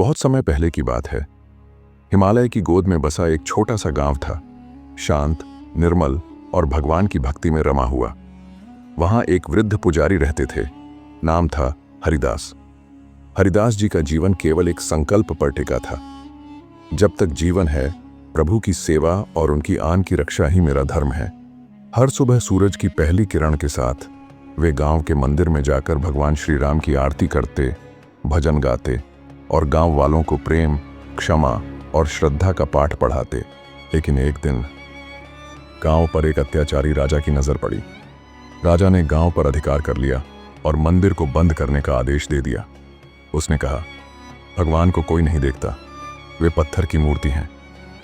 बहुत समय पहले की बात है। हिमालय की गोद में बसा एक छोटा सा गांव था, शांत, निर्मल और भगवान की भक्ति में रमा हुआ। वहां एक वृद्ध पुजारी रहते थे। नाम था हरिदास। हरिदास जी का जीवन केवल एक संकल्प पर टिका था। जब तक जीवन है, प्रभु की सेवा और उनकी आन की रक्षा ही मेरा धर्म है। हर सुबह सूरज की पहली किरण के साथ वे गांव के मंदिर में जाकर भगवान श्री राम की आरती करते, भजन गाते और गांव वालों को प्रेम, क्षमा और श्रद्धा का पाठ पढ़ाते। लेकिन एक दिन गांव पर एक अत्याचारी राजा की नजर पड़ी। राजा ने गांव पर अधिकार कर लिया और मंदिर को बंद करने का आदेश दे दिया। उसने कहा, भगवान को कोई नहीं देखता, वे पत्थर की मूर्ति हैं।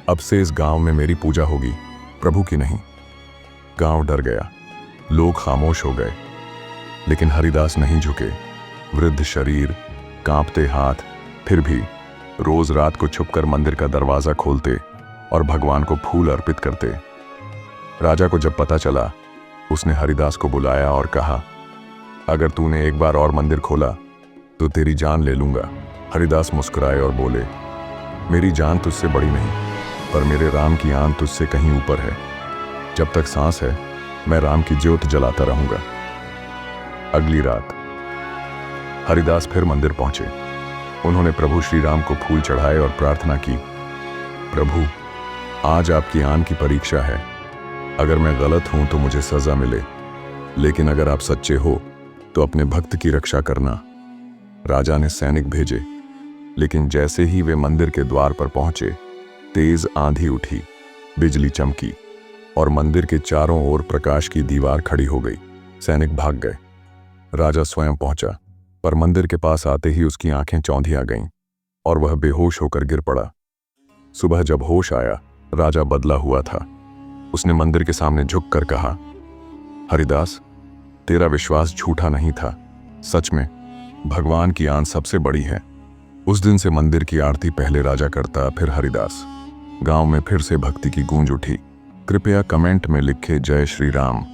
अब से इस गांव में मेरी पूजा होगी, प्रभु की नहीं। गांव डर गया, लोग खामोश हो गए, लेकिन हरिदास नहीं झुके। वृद्ध शरीर, कांपते हाथ, फिर भी रोज रात को छुपकर मंदिर का दरवाजा खोलते और भगवान को फूल अर्पित करते। राजा को जब पता चला, उसने हरिदास को बुलाया और कहा, अगर तूने एक बार और मंदिर खोला तो तेरी जान ले लूंगा। हरिदास मुस्कुराए और बोले, मेरी जान तुझसे बड़ी नहीं, पर मेरे राम की आन तुझसे कहीं ऊपर है। जब तक सांस है, मैं राम की ज्योत जलाता रहूंगा। अगली रात हरिदास फिर मंदिर पहुंचे। उन्होंने प्रभु श्री राम को फूल चढ़ाए और प्रार्थना की, प्रभु, आज आपकी आन की परीक्षा है। अगर मैं गलत हूं तो मुझे सजा मिले, लेकिन अगर आप सच्चे हो तो अपने भक्त की रक्षा करना। राजा ने सैनिक भेजे, लेकिन जैसे ही वे मंदिर के द्वार पर पहुंचे, तेज आंधी उठी, बिजली चमकी और मंदिर के चारों ओर प्रकाश की दीवार खड़ी हो गई। सैनिक भाग गए। राजा स्वयं पहुंचा, पर मंदिर के पास आते ही उसकी आंखें चौंधिया गईं और वह बेहोश होकर गिर पड़ा। सुबह जब होश आया, राजा बदला हुआ था। उसने मंदिर के सामने झुककर कहा, हरिदास, तेरा विश्वास झूठा नहीं था। सच में भगवान की आन सबसे बड़ी है। उस दिन से मंदिर की आरती पहले राजा करता, फिर हरिदास। गांव में फिर से भक्ति की गूंज उठी। कृपया कमेंट में लिखे जय श्री राम।